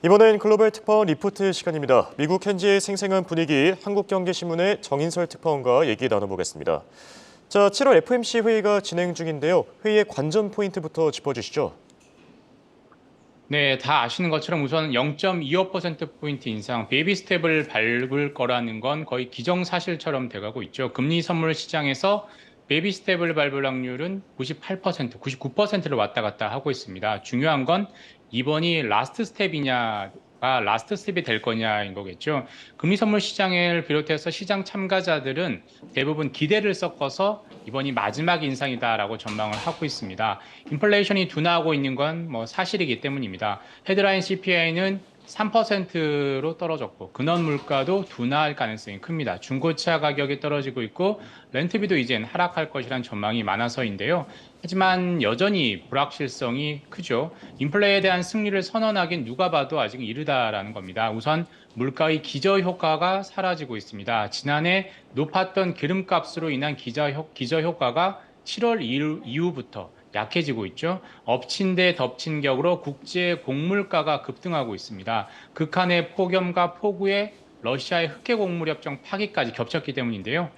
이번엔 글로벌 특파원 리포트 시간입니다. 미국 현지의 생생한 분위기, 한국경제신문의 정인설 특파원과 얘기 나눠보겠습니다. 자, 7월 FOMC 회의가 진행 중인데요. 회의의 관전 포인트부터 짚어주시죠. 네, 다 아시는 것처럼 우선 0.25%포인트 인상, 베이비 스텝을 밟을 거라는 건 거의 기정사실처럼 돼가고 있죠. 금리 선물 시장에서 베이비 스텝을 밟을 확률은 98%, 99%를 왔다 갔다 하고 있습니다. 중요한 건 이번이 라스트 스텝이냐가 라스트 스텝이 될 거냐인 거겠죠. 금리 선물 시장을 비롯해서 시장 참가자들은 대부분 기대를 섞어서 이번이 마지막 인상이다라고 전망을 하고 있습니다. 인플레이션이 둔화하고 있는 건 사실이기 때문입니다. 헤드라인 CPI는 3%로 떨어졌고 근원 물가도 둔화할 가능성이 큽니다. 중고차 가격이 떨어지고 있고 렌트비도 이젠 하락할 것이란 전망이 많아서인데요. 하지만 여전히 불확실성이 크죠. 인플레에 대한 승리를 선언하긴 누가 봐도 아직 이르다라는 겁니다. 우선 물가의 기저효과가 사라지고 있습니다. 지난해 높았던 기름값으로 인한 기저효과가 7월 이후부터 약해지고 있죠. 엎친 데 덮친 격으로 국제 곡물가가 급등하고 있습니다. 극한의 폭염과 폭우에 러시아의 흑해곡물협정 파기까지 겹쳤기 때문인데요.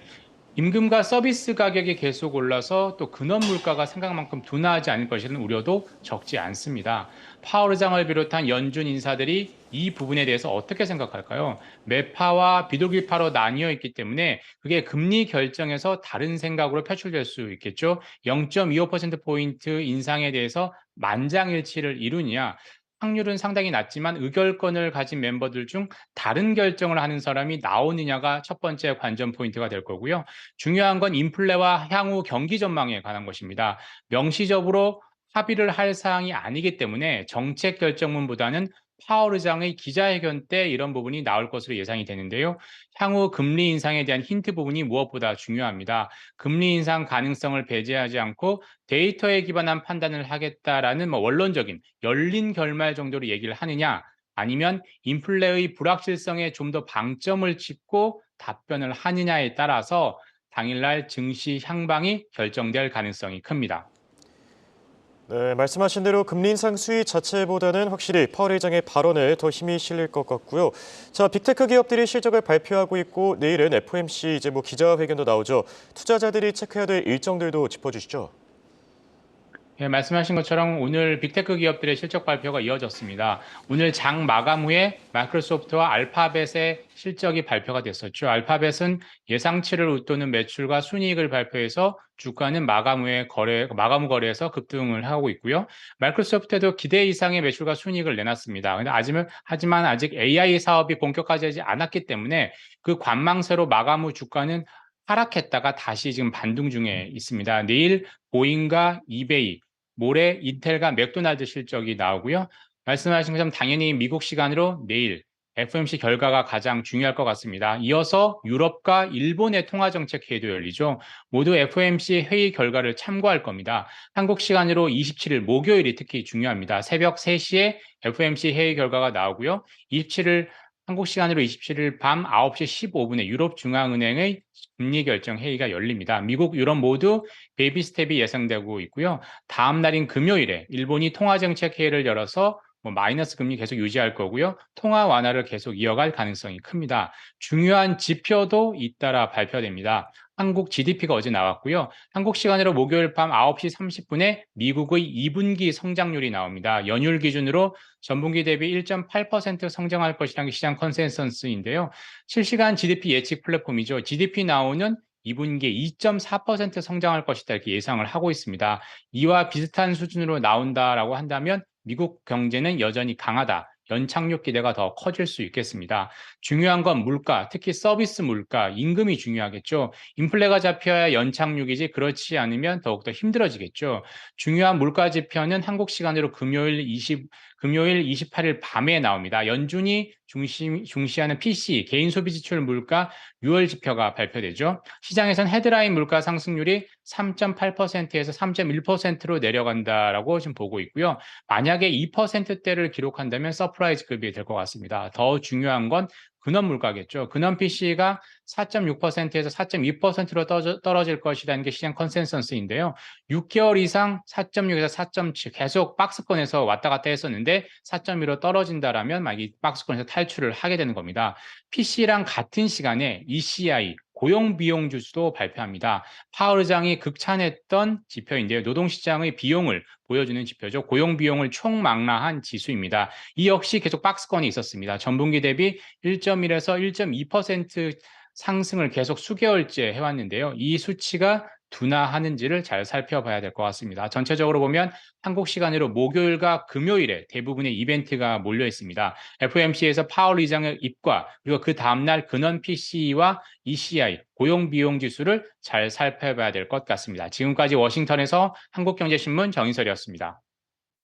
임금과 서비스 가격이 계속 올라서 또 근원 물가가 생각만큼 둔화하지 않을 것이라는 우려도 적지 않습니다. 파월 의장을 비롯한 연준 인사들이 이 부분에 대해서 어떻게 생각할까요? 매파와 비둘기파로 나뉘어 있기 때문에 그게 금리 결정에서 다른 생각으로 표출될 수 있겠죠. 0.25%포인트 인상에 대해서 만장일치를 이루냐? 확률은 상당히 낮지만 의결권을 가진 멤버들 중 다른 결정을 하는 사람이 나오느냐가 첫 번째 관전 포인트가 될 거고요. 중요한 건 인플레와 향후 경기 전망에 관한 것입니다. 명시적으로 합의를 할 사항이 아니기 때문에 정책 결정문보다는 파월 의장의 기자회견 때 이런 부분이 나올 것으로 예상이 되는데요. 향후 금리 인상에 대한 힌트 부분이 무엇보다 중요합니다. 금리 인상 가능성을 배제하지 않고 데이터에 기반한 판단을 하겠다라는 원론적인 열린 결말 정도로 얘기를 하느냐, 아니면 인플레의 불확실성에 좀 더 방점을 짚고 답변을 하느냐에 따라서 당일날 증시 향방이 결정될 가능성이 큽니다. 네, 말씀하신 대로 금리 인상 수위 자체보다는 확실히 파월 의장의 발언에 더 힘이 실릴 것 같고요. 자, 빅테크 기업들이 실적을 발표하고 있고 내일은 FOMC 기자회견도 나오죠. 투자자들이 체크해야 될 일정들도 짚어주시죠. 예, 말씀하신 것처럼 오늘 빅테크 기업들의 실적 발표가 이어졌습니다. 오늘 장 마감 후에 마이크로소프트와 알파벳의 실적이 발표가 됐었죠. 알파벳은 예상치를 웃도는 매출과 순이익을 발표해서 주가는 마감 후 거래에서 급등을 하고 있고요. 마이크로소프트도 기대 이상의 매출과 순이익을 내놨습니다. 하지만 아직 AI 사업이 본격화되지 않았기 때문에 그 관망세로 마감 후 주가는 하락했다가 다시 지금 반등 중에 있습니다. 내일 보잉과 이베이, 모레 인텔과 맥도날드 실적이 나오고요. 말씀하신 것처럼 당연히 미국 시간으로 내일 FOMC 결과가 가장 중요할 것 같습니다. 이어서 유럽과 일본의 통화정책 회의도 열리죠. 모두 FOMC 회의 결과를 참고할 겁니다. 한국 시간으로 27일 목요일이 특히 중요합니다. 새벽 3시에 FOMC 회의 결과가 나오고요. 27일 한국 시간으로 27일 밤 9시 15분에 유럽중앙은행의 금리 결정 회의가 열립니다. 미국, 유럽 모두 베이비 스텝이 예상되고 있고요. 다음 날인 금요일에 일본이 통화정책 회의를 열어서 마이너스 금리 계속 유지할 거고요. 통화 완화를 계속 이어갈 가능성이 큽니다. 중요한 지표도 잇따라 발표됩니다. 한국 GDP가 어제 나왔고요. 한국 시간으로 목요일 밤 9시 30분에 미국의 2분기 성장률이 나옵니다. 연율 기준으로 전분기 대비 1.8% 성장할 것이라는 게 시장 컨센서스인데요. 실시간 GDP 예측 플랫폼이죠. GDP 나오는 2분기에 2.4% 성장할 것이다 이렇게 예상을 하고 있습니다. 이와 비슷한 수준으로 나온다라고 한다면 미국 경제는 여전히 강하다. 연착륙 기대가 더 커질 수 있겠습니다. 중요한 건 물가, 특히 서비스 물가, 임금이 중요하겠죠. 인플레가 잡혀야 연착륙이지 그렇지 않으면 더욱더 힘들어지겠죠. 중요한 물가 지표는 한국 시간으로 금요일 28일 밤에 나옵니다. 연준이 중시하는 PC, 개인 소비 지출 물가 6월 지표가 발표되죠. 시장에선 헤드라인 물가 상승률이 3.8%에서 3.1%로 내려간다라고 지금 보고 있고요. 만약에 2%대를 기록한다면 서프라이즈급이 될 것 같습니다. 더 중요한 건 근원 물가겠죠. 근원 PC가 4.6%에서 4.2%로 떨어질 것이라는 게 시장 컨센서스인데요. 6개월 이상 4.6에서 4.7 계속 박스권에서 왔다 갔다 했었는데 4.2로 떨어진다라면 막 이 박스권에서 탈출을 하게 되는 겁니다. PC랑 같은 시간에 ECI 고용 비용 지수도 발표합니다. 파월 의장이 극찬했던 지표인데요. 노동시장의 비용을 보여주는 지표죠. 고용 비용을 총망라한 지수입니다. 이 역시 계속 박스권이 있었습니다. 전분기 대비 1.1에서 1.2% 상승을 계속 수개월째 해왔는데요. 이 수치가 둔화하는지를 잘 살펴봐야 될 것 같습니다. 전체적으로 보면 한국 시간으로 목요일과 금요일에 대부분의 이벤트가 몰려 있습니다. FOMC에서 파월 의장의 입과 그리고 그 다음날 근원 PCE와 ECI 고용 비용 지수를 잘 살펴봐야 될 것 같습니다. 지금까지 워싱턴에서 한국경제신문 정인설이었습니다.